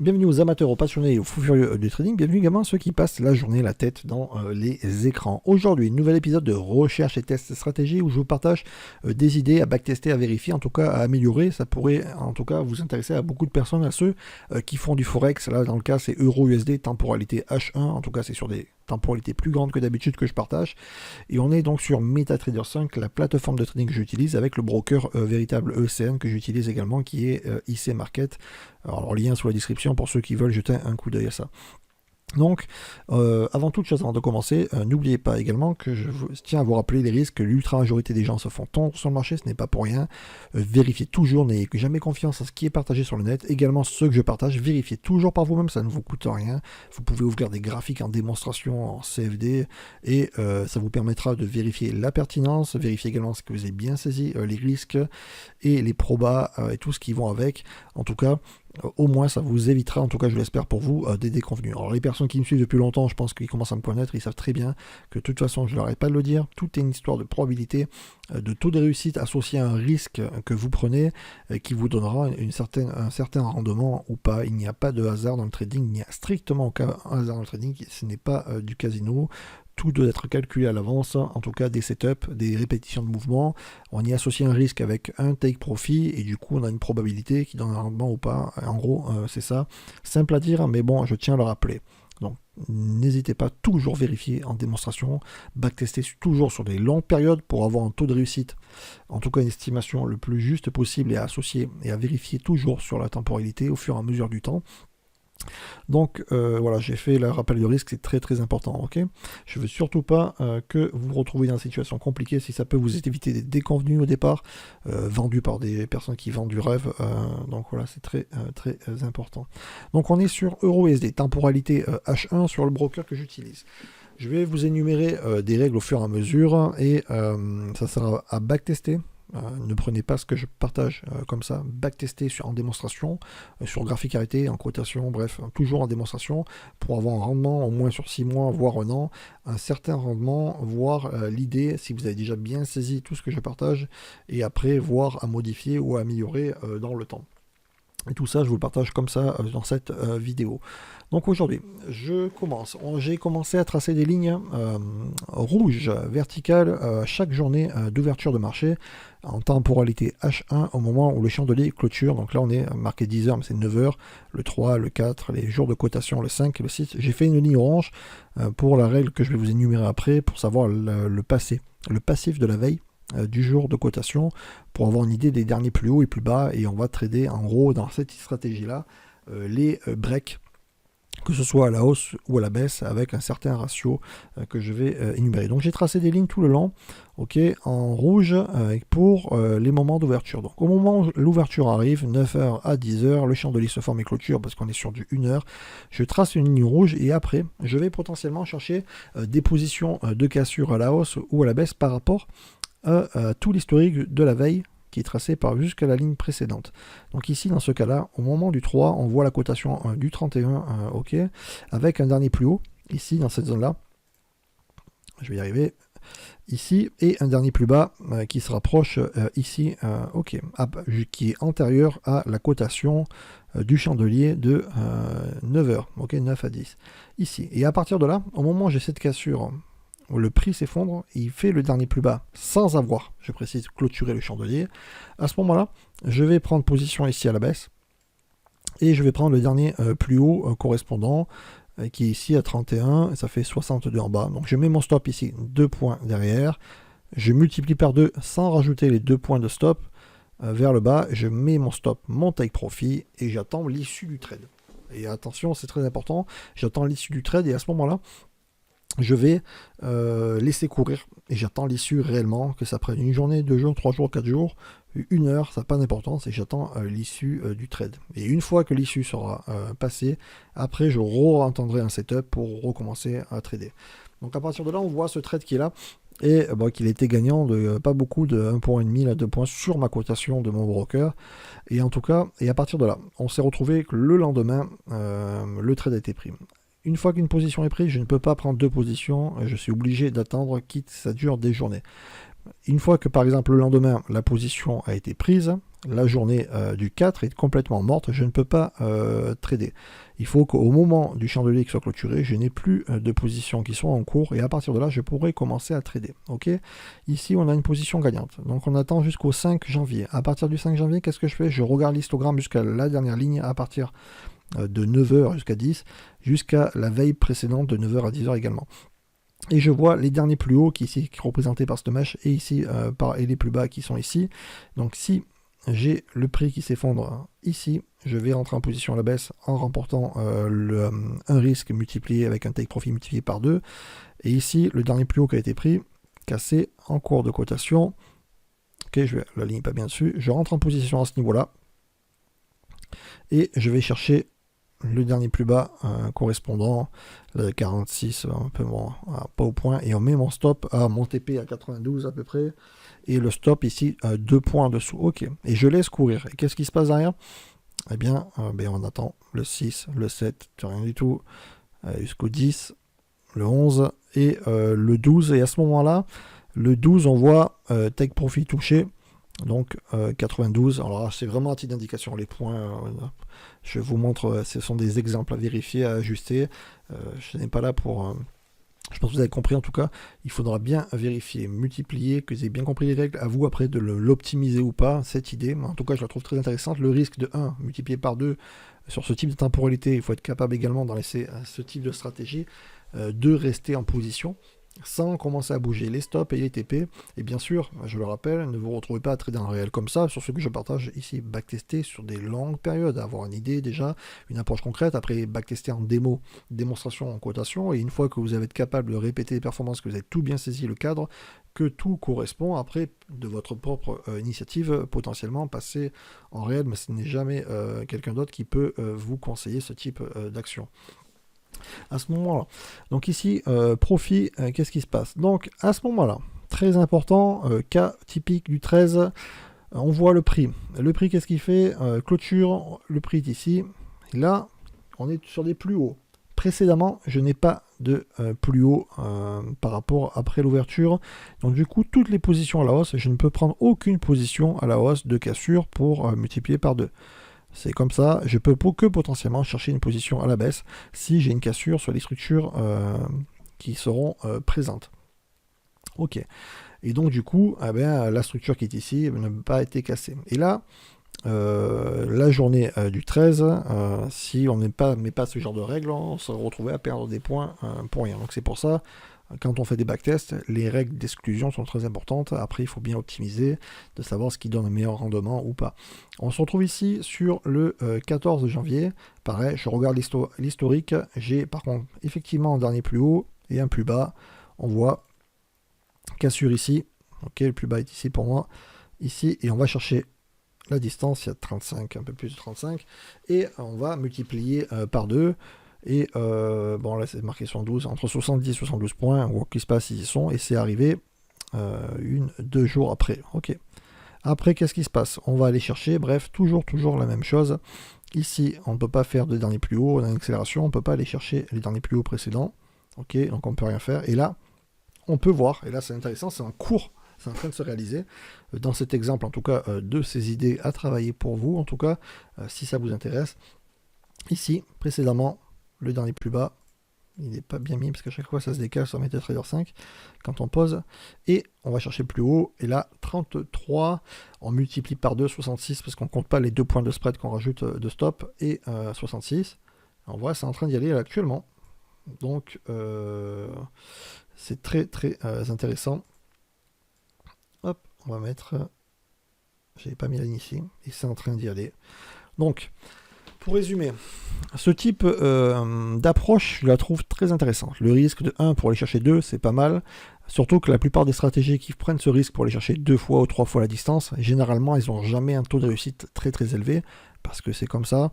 Bienvenue aux amateurs, aux passionnés et aux fous furieux du trading. Bienvenue également à ceux qui passent la journée la tête dans les écrans. Aujourd'hui, nouvel épisode de recherche et test stratégie où je vous partage des idées à backtester, à vérifier, en tout cas à améliorer. Ça pourrait en tout cas vous intéresser à beaucoup de personnes, à ceux qui font du forex. Là, dans le cas, c'est euro-USD, temporalité H1. En tout cas, c'est sur des temporalités plus grandes que d'habitude que je partage. Et on est donc sur MetaTrader 5, la plateforme de trading que j'utilise avec le broker véritable ECN que j'utilise également qui est IC Market. Alors, lien sous la description pour ceux qui veulent jeter un coup d'œil à ça. Donc, avant toute chose, avant de commencer, n'oubliez pas également que je tiens à vous rappeler les risques que l'ultra-majorité des gens se font tondre sur le marché, ce n'est pas pour rien. Vérifiez toujours, n'ayez jamais confiance à ce qui est partagé sur le net. Également, ceux que je partage, vérifiez toujours par vous-même, ça ne vous coûte rien. Vous pouvez ouvrir des graphiques en démonstration en CFD et ça vous permettra de vérifier la pertinence, vérifier également ce que vous avez bien saisi, les risques et les probas et tout ce qui vont avec. En tout cas, au moins ça vous évitera, en tout cas je l'espère pour vous, des déconvenus. Alors les personnes qui me suivent depuis longtemps, je pense qu'ils commencent à me connaître, ils savent très bien que de toute façon je leur arrête pas de le dire, tout est une histoire de probabilité, de taux de réussite associé à un risque que vous prenez, qui vous donnera un certain rendement ou pas. Il n'y a pas de hasard dans le trading, il n'y a strictement aucun hasard dans le trading, ce n'est pas du casino. Tout doit être calculé à l'avance, en tout cas des setups, des répétitions de mouvements. On y associe un risque avec un take profit et du coup on a une probabilité qui donne un rendement ou pas. En gros, c'est ça. Simple à dire, mais bon, je tiens à le rappeler. Donc n'hésitez pas, toujours vérifier en démonstration, backtester toujours sur des longues périodes pour avoir un taux de réussite, en tout cas une estimation le plus juste possible et à associer et à vérifier toujours sur la temporalité au fur et à mesure du temps. Donc voilà, j'ai fait le rappel de risque, c'est très très important, ok. Je veux surtout pas que vous vous retrouviez dans une situation compliquée, si ça peut vous éviter des déconvenus au départ, vendus par des personnes qui vendent du rêve, donc voilà, c'est très très important. Donc on est sur EURUSD, temporalité H1 sur le broker que j'utilise. Je vais vous énumérer des règles au fur et à mesure, et ça sera à backtester. Ne prenez pas ce que je partage comme ça, backtester en démonstration, sur graphique arrêté, en quotation, bref, toujours en démonstration, pour avoir un rendement au moins sur 6 mois, voire un an, un certain rendement, voire l'idée, si vous avez déjà bien saisi tout ce que je partage, et après, voir à modifier ou à améliorer dans le temps. Et tout ça, je vous le partage comme ça dans cette vidéo. Donc aujourd'hui, j'ai commencé à tracer des lignes rouges, verticales, chaque journée d'ouverture de marché, en temporalité H1 au moment où le chandelier clôture. Donc là, on est marqué 10 heures, mais c'est 9 heures, le 3, le 4, les jours de cotation, le 5 et le 6. J'ai fait une ligne orange pour la règle que je vais vous énumérer après, pour savoir le passif de la veille du jour de cotation, pour avoir une idée des derniers plus hauts et plus bas, et on va trader en gros dans cette stratégie là les breaks, que ce soit à la hausse ou à la baisse, avec un certain ratio que je vais énumérer. Donc j'ai tracé des lignes tout le long, ok, en rouge pour les moments d'ouverture. Donc au moment où l'ouverture arrive, 9h à 10h, le chandelier se forme et clôture parce qu'on est sur du 1h, je trace une ligne rouge et après je vais potentiellement chercher des positions de cassure à la hausse ou à la baisse par rapport à tout l'historique de la veille qui est tracé jusqu'à la ligne précédente. Donc ici, dans ce cas-là, au moment du 3, on voit la cotation du 31, ok, avec un dernier plus haut, ici, dans cette zone-là, je vais y arriver, ici, et un dernier plus bas qui se rapproche ici, ok, qui est antérieur à la cotation du chandelier de 9h, ok, 9 à 10, ici. Et à partir de là, au moment où j'ai cette cassure, le prix s'effondre, il fait le dernier plus bas sans avoir, je précise, clôturé le chandelier. À ce moment-là, je vais prendre position ici à la baisse et je vais prendre le dernier plus haut correspondant qui est ici à 31, et ça fait 62 en bas. Donc je mets mon stop ici, 2 points derrière, je multiplie par 2 sans rajouter les 2 points de stop vers le bas, je mets mon stop, mon take profit et j'attends l'issue du trade. Et attention, c'est très important, j'attends l'issue du trade et à ce moment-là, je vais laisser courir et j'attends l'issue réellement, que ça prenne une journée, 2 jours, 3 jours, 4 jours, 1 heure, ça n'a pas d'importance et j'attends l'issue du trade. Et une fois que l'issue sera passée, après je re-entendrai un setup pour recommencer à trader. Donc à partir de là, on voit ce trade qui est là et qu'il était gagnant de pas beaucoup, de 1,5 à 2 points sur ma cotation de mon broker. Et en tout cas, et à partir de là, on s'est retrouvé que le lendemain, le trade a été pris. Une fois qu'une position est prise, je ne peux pas prendre 2 positions, je suis obligé d'attendre, quitte ça dure des journées. Une fois que par exemple le lendemain la position a été prise, la journée du 4 est complètement morte, je ne peux pas trader. Il faut qu'au moment du chandelier qui soit clôturé, je n'ai plus de positions qui sont en cours et à partir de là, je pourrai commencer à trader. Ok. Ici, on a une position gagnante. Donc on attend jusqu'au 5 janvier. À partir du 5 janvier, qu'est-ce que je fais? Je regarde l'histogramme jusqu'à la dernière ligne à partir de 9h jusqu'à 10, jusqu'à la veille précédente de 9h à 10h également. Et je vois les derniers plus hauts qui ici qui sont représentés par cette mèche et ici et les plus bas qui sont ici. Donc si j'ai le prix qui s'effondre ici, je vais rentrer en position à la baisse en remportant un risque multiplié avec un take profit multiplié par 2. Et ici, le dernier plus haut qui a été pris, cassé en cours de cotation. Ok, la ligne n'est pas bien dessus. Je rentre en position à ce niveau-là. Et je vais chercher le dernier plus bas correspondant, le 46, un peu moins, pas au point. Et on met mon stop à mon TP à 92 à peu près. Et le stop ici, 2 points en dessous. Ok. Et je laisse courir. Et qu'est-ce qui se passe derrière? Eh bien, on attend le 6, le 7, rien du tout, jusqu'au 10, le 11 et le 12. Et à ce moment-là, le 12, on voit take profit touché. Donc 92. Alors là, c'est vraiment un titre d'indication. Les points, je vous montre, ce sont des exemples à vérifier, à ajuster. Je n'ai pas là pour... je pense que vous avez compris en tout cas, il faudra bien vérifier, multiplier, que vous ayez bien compris les règles, à vous après de l'optimiser ou pas, cette idée. En tout cas, je la trouve très intéressante. Le risque de 1 multiplié par 2 sur ce type de temporalité, il faut être capable également dans ce type de stratégie de rester en position sans commencer à bouger les stops et les TP. Et bien sûr, je le rappelle, ne vous retrouvez pas à trader en réel comme ça, sur ce que je partage ici, backtester sur des longues périodes, avoir une idée déjà, une approche concrète, après backtester en démonstration en cotation, et une fois que vous avez été capable de répéter les performances, que vous avez tout bien saisi le cadre, que tout correspond, après de votre propre initiative, potentiellement passer en réel, mais ce n'est jamais quelqu'un d'autre qui peut vous conseiller ce type d'action. À ce moment-là, donc ici, profit, qu'est-ce qui se passe? Donc à ce moment-là, très important, cas typique du 13, on voit le prix. Le prix, qu'est-ce qu'il fait? Clôture, le prix est ici. Et là, on est sur des plus hauts. Précédemment, je n'ai pas de plus haut par rapport après l'ouverture. Donc du coup, toutes les positions à la hausse, je ne peux prendre aucune position à la hausse de cassure pour multiplier par 2. C'est comme ça, je peux que potentiellement chercher une position à la baisse si j'ai une cassure sur les structures qui seront présentes. Ok. Et donc du coup, la structure qui est ici n'a pas été cassée. Et là, la journée du 13, si on met pas ce genre de règles, on se retrouvait à perdre des points pour rien. Donc c'est pour ça, quand on fait des backtests, les règles d'exclusion sont très importantes. Après, il faut bien optimiser, de savoir ce qui donne le meilleur rendement ou pas. On se retrouve ici sur le 14 janvier. Pareil, je regarde l'historique. J'ai par contre effectivement un dernier plus haut et un plus bas. On voit cassure ici. Ok, le plus bas est ici pour moi. Ici, et on va chercher la distance, il y a 35, un peu plus de 35. Et on va multiplier par 2. Et bon là c'est marqué 112, entre 70 et 72 points, on voit qu'il se passe, ils y sont, et c'est arrivé 2 jours après. Ok. Après, qu'est-ce qui se passe? On va aller chercher, bref, toujours la même chose. Ici, on ne peut pas faire de dernier plus haut, on a une accélération, on ne peut pas aller chercher les derniers plus hauts précédents. Ok, donc on ne peut rien faire. Et là, on peut voir, et là c'est intéressant, c'est un cours, c'est en train de se réaliser. Dans cet exemple, en tout cas, de ces idées à travailler pour vous, en tout cas, si ça vous intéresse. Ici, précédemment, le dernier plus bas, il n'est pas bien mis parce qu'à chaque fois ça se décale sur MetaTrader 5 quand on pose. Et on va chercher plus haut. Et là, 33, on multiplie par 2, 66 parce qu'on ne compte pas les 2 points de spread qu'on rajoute de stop. Et 66. On voit, c'est en train d'y aller actuellement. Donc, c'est très intéressant. Hop, on va mettre... J'avais pas mis la ligne ici. Et c'est en train d'y aller. Donc... Pour résumer, ce type d'approche, je la trouve très intéressante. Le risque de 1 pour aller chercher 2, c'est pas mal. Surtout que la plupart des stratégies qui prennent ce risque pour aller chercher 2 fois ou 3 fois la distance, généralement, ils n'ont jamais un taux de réussite très élevé, parce que c'est comme ça.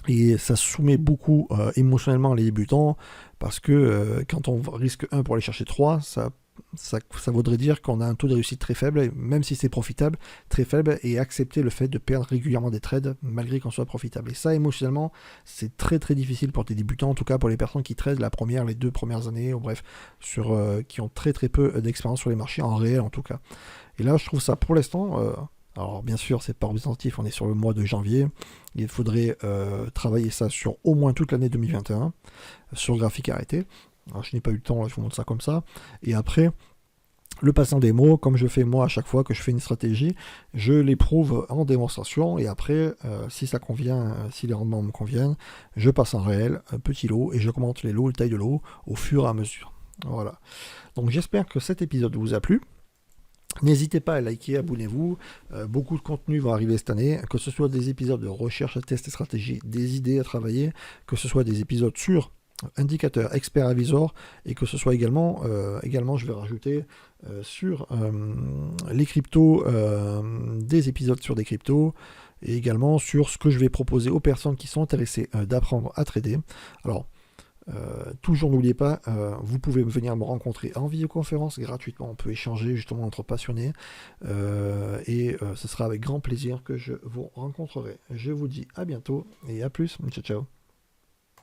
Et ça soumet beaucoup émotionnellement les débutants, parce que quand on risque 1 pour aller chercher 3, ça ça voudrait dire qu'on a un taux de réussite très faible, même si c'est profitable, très faible, et accepter le fait de perdre régulièrement des trades malgré qu'on soit profitable. Et ça, émotionnellement, c'est très très difficile pour tes débutants, en tout cas pour les personnes qui tradent les 2 premières années, ou bref, qui ont très très peu d'expérience sur les marchés, en réel en tout cas. Et là, je trouve ça pour l'instant... alors bien sûr, c'est pas représentatif, on est sur le mois de janvier. Il faudrait travailler ça sur au moins toute l'année 2021, sur graphique arrêté. Alors, je n'ai pas eu le temps, là, je vous montre ça comme ça. Et après, le passant des mots, comme je fais moi à chaque fois que je fais une stratégie, je l'éprouve en démonstration. Et après, si ça convient, si les rendements me conviennent, je passe en réel, un petit lot, et je commente les lots, les tailles de lots, au fur et à mesure. Voilà. Donc j'espère que cet épisode vous a plu. N'hésitez pas à liker, abonnez-vous. Beaucoup de contenu va arriver cette année, que ce soit des épisodes de recherche, tests et stratégie, des idées à travailler, que ce soit des épisodes sur indicateur expert avisor, et que ce soit également je vais rajouter sur les cryptos, des épisodes sur des cryptos, et également sur ce que je vais proposer aux personnes qui sont intéressées d'apprendre à trader. Alors, toujours n'oubliez pas, vous pouvez venir me rencontrer en vidéoconférence gratuitement, on peut échanger justement entre passionnés, et ce sera avec grand plaisir que je vous rencontrerai. Je vous dis à bientôt et à plus, ciao ciao.